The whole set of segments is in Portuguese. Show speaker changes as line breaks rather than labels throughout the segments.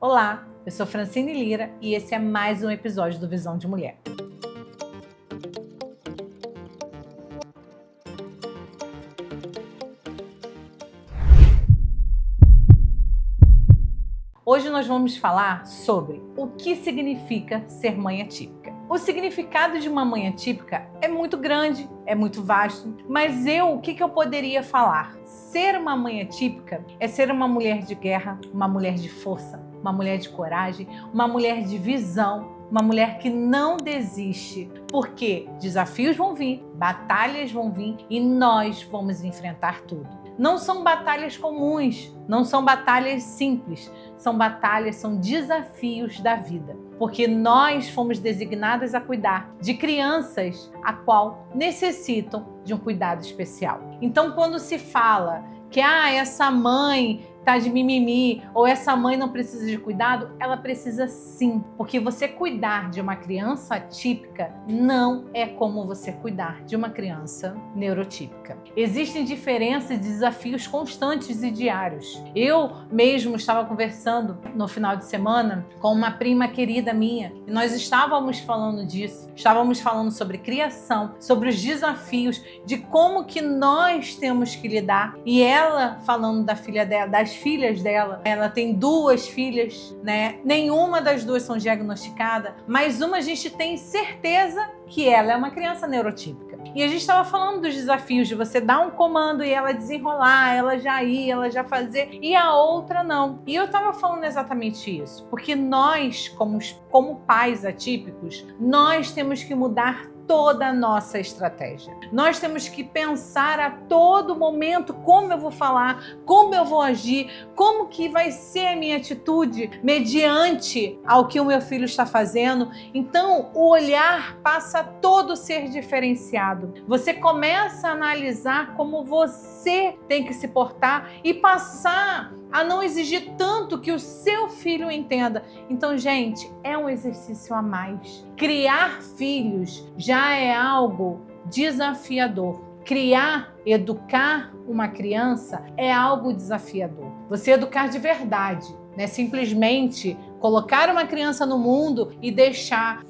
Olá, eu sou Francine Lira e esse é mais um episódio do Visão de Mulher. Hoje nós vamos falar sobre o que significa ser mãe atípica. O significado de uma mãe atípica é muito grande, é muito vasto, mas o que eu poderia falar? Ser uma mãe atípica é ser uma mulher de guerra, uma mulher de força, uma mulher de coragem, uma mulher de visão, uma mulher que não desiste, porque desafios vão vir, batalhas vão vir e nós vamos enfrentar tudo. Não são batalhas comuns, não são batalhas simples, são desafios da vida. Porque nós fomos designadas a cuidar de crianças a qual necessitam de um cuidado especial. Então, quando se fala que essa mãe tá de mimimi ou essa mãe não precisa de cuidado, ela precisa sim, porque você cuidar de uma criança atípica não é como você cuidar de uma criança neurotípica. Existem diferenças e desafios constantes e diários. Eu mesmo estava conversando no final de semana com uma prima querida minha e nós estávamos falando disso, estávamos falando sobre criação, sobre os desafios, de como que nós temos que lidar, e ela falando da filha dela, das filhas dela. Ela tem 2 filhas, né? Nenhuma das 2 são diagnosticadas, mas uma a gente tem certeza que ela é uma criança neurotípica. E a gente estava falando dos desafios de você dar um comando e ela desenrolar, ela já ir, ela já fazer, e a outra não. E eu estava falando exatamente isso, porque nós, como pais atípicos, nós temos que mudar toda a nossa estratégia. Nós temos que pensar a todo momento como eu vou falar, como eu vou agir, como que vai ser a minha atitude mediante ao que o meu filho está fazendo. Então, o olhar passa a todo ser diferenciado. Você começa a analisar como você tem que se portar e passar a não exigir tanto que o seu filho entenda. Então, gente, é um exercício a mais. Criar filhos já é algo desafiador. Educar uma criança é algo desafiador. Você educar de verdade, não é simplesmente colocar uma criança no mundo e deixar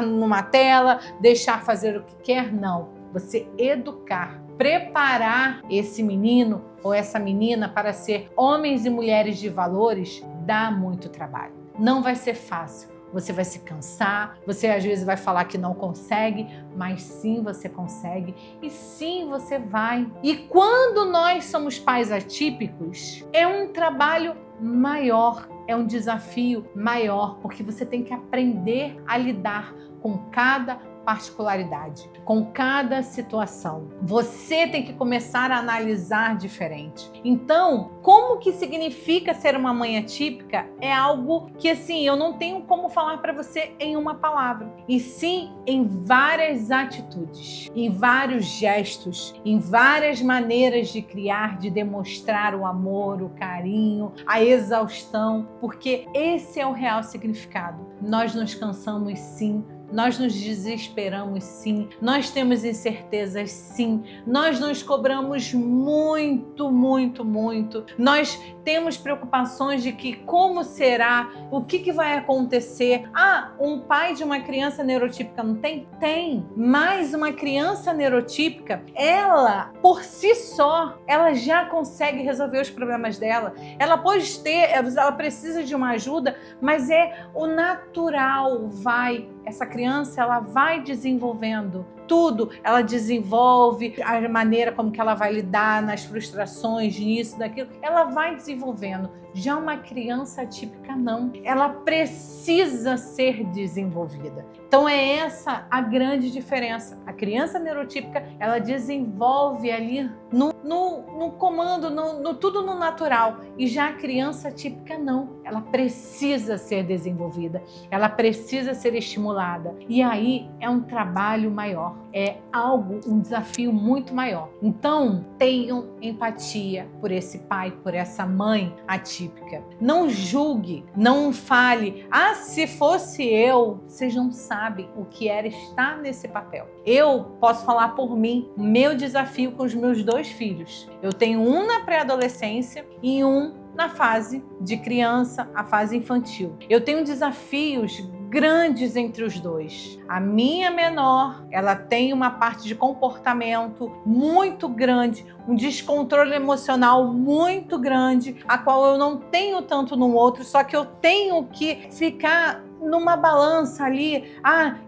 numa tela, deixar fazer o que quer, não. Você educar, preparar esse menino ou essa menina para ser homens e mulheres de valores dá muito trabalho. Não vai ser fácil. Você vai se cansar, você às vezes vai falar que não consegue, mas sim você consegue e sim você vai. E quando nós somos pais atípicos, é um trabalho maior, é um desafio maior, porque você tem que aprender a lidar com cada particularidade, com cada situação. Você tem que começar a analisar diferente. Então, como que significa ser uma mãe atípica? É algo que, assim, eu não tenho como falar para você em uma palavra, e sim em várias atitudes, em vários gestos, em várias maneiras de criar, de demonstrar o amor, o carinho, a exaustão, porque esse é o real significado. Nós nos cansamos sim, nós nos desesperamos sim, nós temos incertezas sim, nós nos cobramos muito, muito, muito. Nós temos preocupações de que como será, o que vai acontecer. Um pai de uma criança neurotípica não tem? Tem, mas uma criança neurotípica, ela, por si só, ela já consegue resolver os problemas dela. Ela pode ter, ela precisa de uma ajuda, mas é o natural, essa criança, ela vai desenvolvendo tudo, ela desenvolve a maneira como que ela vai lidar nas frustrações, nisso, daquilo, ela vai desenvolvendo. Já uma criança atípica não, ela precisa ser desenvolvida. Então é essa a grande diferença. A criança neurotípica, ela desenvolve ali no comando, tudo no natural. E já a criança atípica não, ela precisa ser desenvolvida, ela precisa ser estimulada. E aí é um trabalho maior, é um desafio muito maior. Então tenham empatia por esse pai, por essa mãe atípica. Não julgue, não fale, se fosse eu, vocês não sabem o que era estar nesse papel. Eu posso falar por mim, meu desafio com os meus 2 filhos. Eu tenho um na pré-adolescência e um na fase de criança, a fase infantil. Eu tenho desafios grandes entre os dois. A minha menor, ela tem uma parte de comportamento muito grande, um descontrole emocional muito grande, a qual eu não tenho tanto no outro, só que eu tenho que ficar numa balança ali.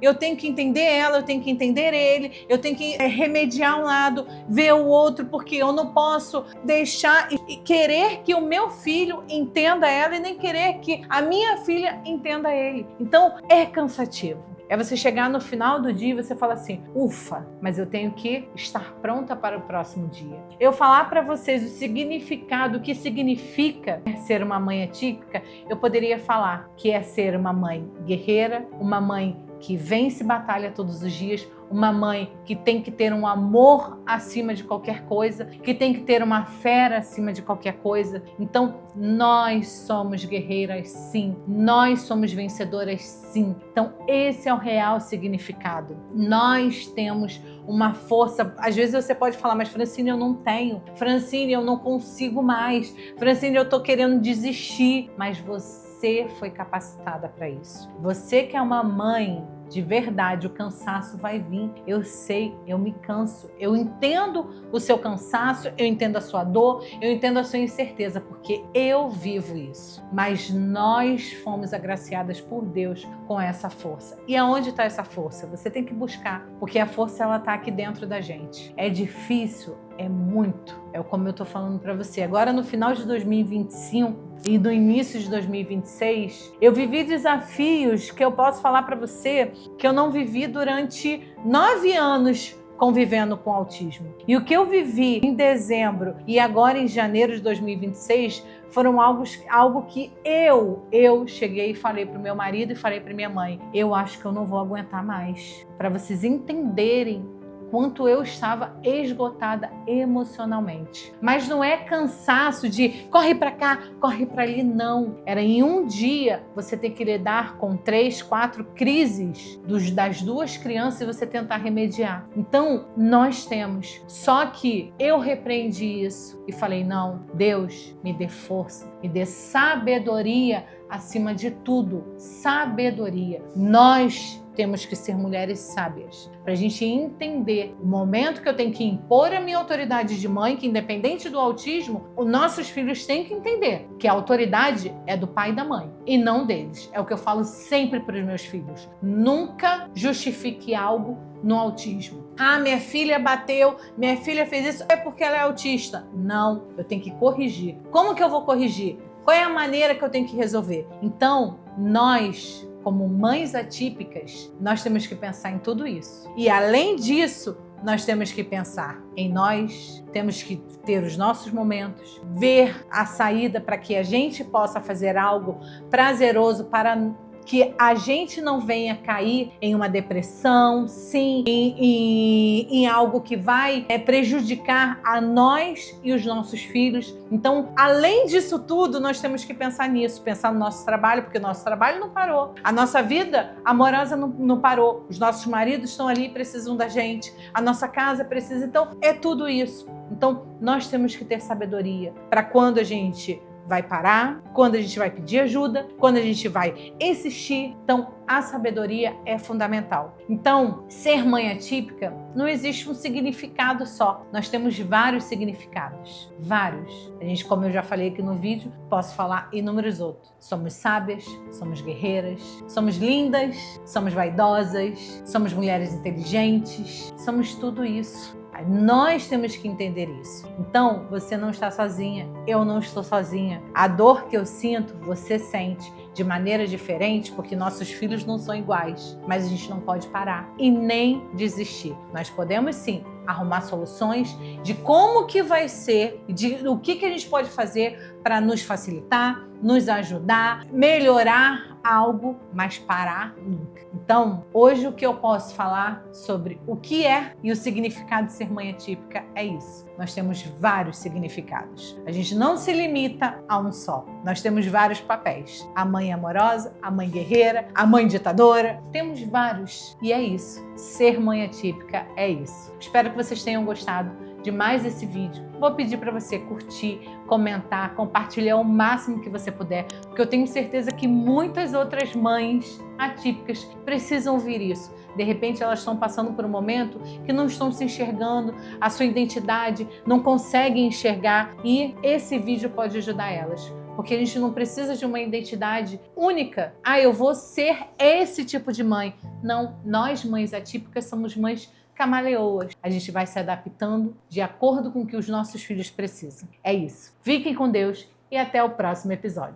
Eu tenho que entender ela, eu tenho que entender ele, eu tenho que remediar um lado, ver o outro, porque eu não posso deixar e querer que o meu filho entenda ela e nem querer que a minha filha entenda ele. Então é cansativo. É você chegar no final do dia e você falar assim, ufa, mas eu tenho que estar pronta para o próximo dia. Eu falar para vocês o significado, o que significa ser uma mãe atípica, eu poderia falar que é ser uma mãe guerreira, uma mãe que vence batalha todos os dias, uma mãe que tem que ter um amor acima de qualquer coisa, que tem que ter uma fé acima de qualquer coisa. Então, nós somos guerreiras, sim. Nós somos vencedoras, sim. Então, esse é o real significado. Nós temos uma força. Às vezes você pode falar, mas Francine, eu não tenho. Francine, eu não consigo mais. Francine, eu tô querendo desistir. Mas você foi capacitada para isso. Você que é uma mãe de verdade, o cansaço vai vir. Eu sei, eu me canso. Eu entendo o seu cansaço, eu entendo a sua dor, eu entendo a sua incerteza, porque eu vivo isso. Mas nós fomos agraciadas por Deus com essa força. E aonde está essa força? Você tem que buscar, porque a força ela está aqui dentro da gente. É difícil, é muito. É como eu estou falando para você. Agora no final de 2025 e no início de 2026, eu vivi desafios que eu posso falar para você que eu não vivi durante 9 anos convivendo com autismo. E o que eu vivi em dezembro e agora em janeiro de 2026 foram algo que eu cheguei e falei para o meu marido e falei para minha mãe, eu acho que eu não vou aguentar mais. Para vocês entenderem quanto eu estava esgotada emocionalmente. Mas não é cansaço de corre para cá, corre para ali, não. Era em um dia você ter que lidar com 3, 4 crises das 2 crianças e você tentar remediar. Então, nós temos. Só que eu repreendi isso e falei, não, Deus, me dê força, me dê sabedoria acima de tudo. Sabedoria. Nós temos que ser mulheres sábias, para a gente entender o momento que eu tenho que impor a minha autoridade de mãe, que independente do autismo, os nossos filhos têm que entender que a autoridade é do pai e da mãe, e não deles. É o que eu falo sempre para os meus filhos. Nunca justifique algo no autismo. Minha filha bateu, minha filha fez isso, é porque ela é autista. Não, eu tenho que corrigir. Como que eu vou corrigir? Qual é a maneira que eu tenho que resolver? Então, nós, como mães atípicas, nós temos que pensar em tudo isso. E além disso, nós temos que pensar em nós, temos que ter os nossos momentos, ver a saída para que a gente possa fazer algo prazeroso para que a gente não venha cair em uma depressão, sim, em algo que vai prejudicar a nós e os nossos filhos. Então, além disso tudo, nós temos que pensar nisso, pensar no nosso trabalho, porque o nosso trabalho não parou. A nossa vida amorosa não parou. Os nossos maridos estão ali e precisam da gente. A nossa casa precisa. Então, é tudo isso. Então, nós temos que ter sabedoria para quando a gente vai parar, quando a gente vai pedir ajuda, quando a gente vai insistir. Então, a sabedoria é fundamental. Então, ser mãe atípica não existe um significado só. Nós temos vários significados. Vários. A gente, como eu já falei aqui no vídeo, posso falar inúmeros outros. Somos sábias, somos guerreiras, somos lindas, somos vaidosas, somos mulheres inteligentes, somos tudo isso. Nós temos que entender isso. Então, você não está sozinha, eu não estou sozinha. A dor que eu sinto, você sente de maneira diferente, porque nossos filhos não são iguais. Mas a gente não pode parar e nem desistir. Nós podemos sim arrumar soluções de como que vai ser, de o que a gente pode fazer para nos facilitar, nos ajudar, melhorar algo, mas parar nunca. Então, hoje o que eu posso falar sobre o que é e o significado de ser mãe atípica é isso. Nós temos vários significados. A gente não se limita a um só. Nós temos vários papéis. A mãe amorosa, a mãe guerreira, a mãe ditadora. Temos vários. E é isso. Ser mãe atípica é isso. Espero que vocês tenham gostado. demais esse vídeo, vou pedir para você curtir, comentar, compartilhar o máximo que você puder, porque eu tenho certeza que muitas outras mães atípicas precisam ouvir isso. De repente elas estão passando por um momento que não estão se enxergando, a sua identidade, não conseguem enxergar, e esse vídeo pode ajudar elas. Porque a gente não precisa de uma identidade única. Eu vou ser esse tipo de mãe. Não, nós mães atípicas somos mães camaleoas. A gente vai se adaptando de acordo com o que os nossos filhos precisam. É isso. Fiquem com Deus e até o próximo episódio.